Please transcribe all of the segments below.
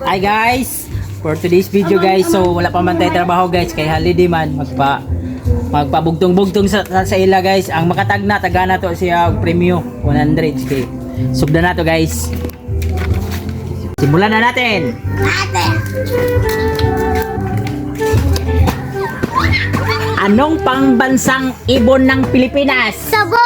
Hi guys! For today's video guys, so wala pa man tayo trabaho guys, kay holiday man, magpabugtong-bugtong sa ila guys. Ang makatag na, taga na to siya premyo 100k. Subda na to guys. Simulan na natin! Anong pangbansang ibon ng Pilipinas? Sabon!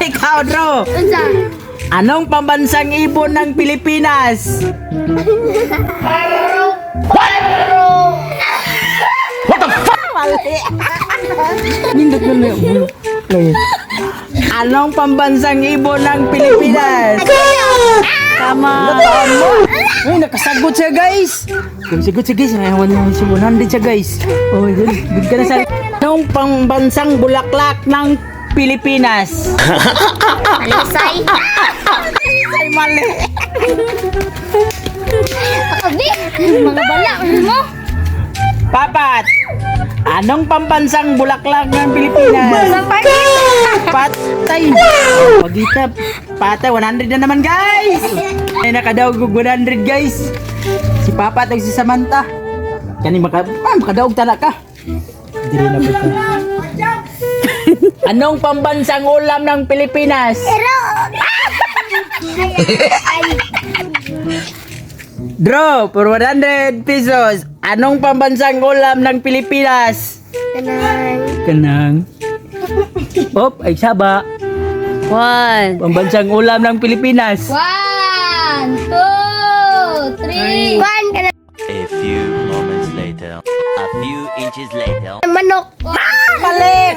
Ikaw, Dro! Unsa? Anong pambansang ibon ng Pilipinas? What the fuck? Mali! Nindot mo na yun. Anong pambansang ibon ng Pilipinas? Tama! Uy, nakasagot siya guys! Nakasagot siya guys. Nayawan mo si 100 siya guys. Oh, good ka na sa... Anong pambansang bulaklak ng Pilipinas? Alisay! Ay, mali! Abi! Mga bala, ano mo? Papat! Anong pambansang bulaklak ng Pilipinas? Patay! Pagita, patay, 100 na naman guys! Ay, nakadaog 100 guys! Si Papat at si Samantha. Kani makadaog tala ka. Dili na po. Anong pambansang ulam ng Pilipinas? Draw for 100 pesos. Anong pambansang ulam ng Pilipinas? Kanang. Op, ay saba. Pambansang ulam ng Pilipinas. 1, 2, 3. A few moments later, a few inches later. Manok. Mali.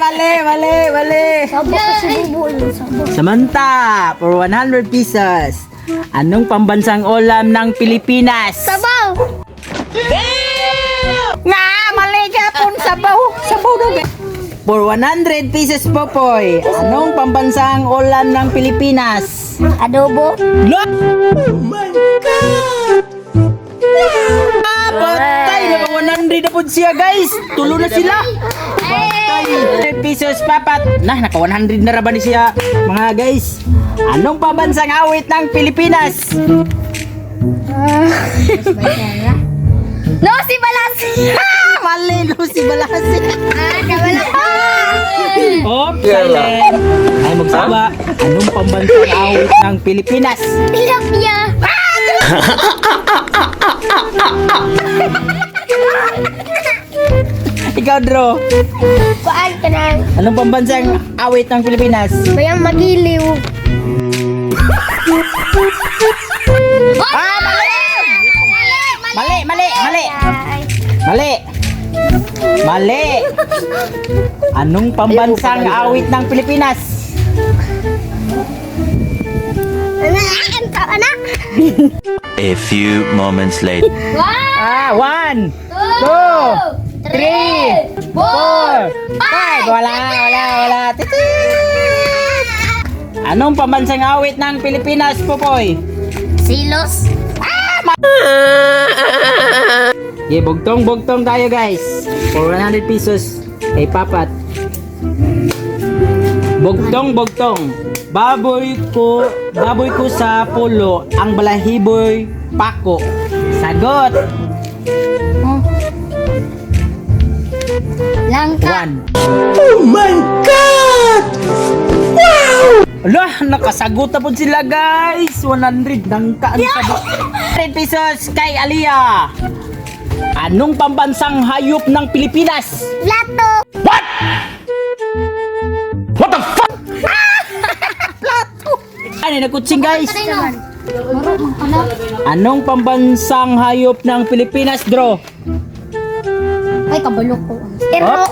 Sabo kasi bubul. Samantha, for 100 pesos. Anong pambansang ulam ng Pilipinas? Sabaw. Nga, mali ka po. Sabaw daw. For 100 pesos, Popoy. Anong pambansang ulam ng Pilipinas? Adobo. Lo! Oh my God! Patay! Naka 100 na po siya, guys. Tulo na sila. Patay. 100 pesos, Papat. Naka 100 na raban siya, mga guys. Anong pambansang awit ng Pilipinas? Lucy Balasi. Mali, Lucy Balasi. Kabala. Oops, silent. Ay, magsaba. Anong pambansang awit ng Pilipinas? Tilapia. Ikaw, Dro. Kuan ka na. Anong pambansang awit ng Pilipinas? Bayang magiliw. Ah, mali! Mali! Anong pambansang awit ng Pilipinas? Anak. A few moments later. 1, 2, 3, 4, 5. Wala. Titit! Anong pambansang awit ng Pilipinas, Popoy? Silos. Yeah, bugtong tayo guys. For 100 pesos kay Papat. Bugtong. Baboy ko sa pulo, ang balahiboy pako. Sagot. Langka. 1. Oh my God! Wow! Ala, nakasagot na po sila guys. 100 nangka ang sagot. 100 pesos kay Aliyah. Anong pambansang hayop ng Pilipinas? Plato. What? What the fuck? Plato. Ano na kutsing guys? Anong pambansang hayop ng Pilipinas, Dro? Ay, kabalo ko. Oh,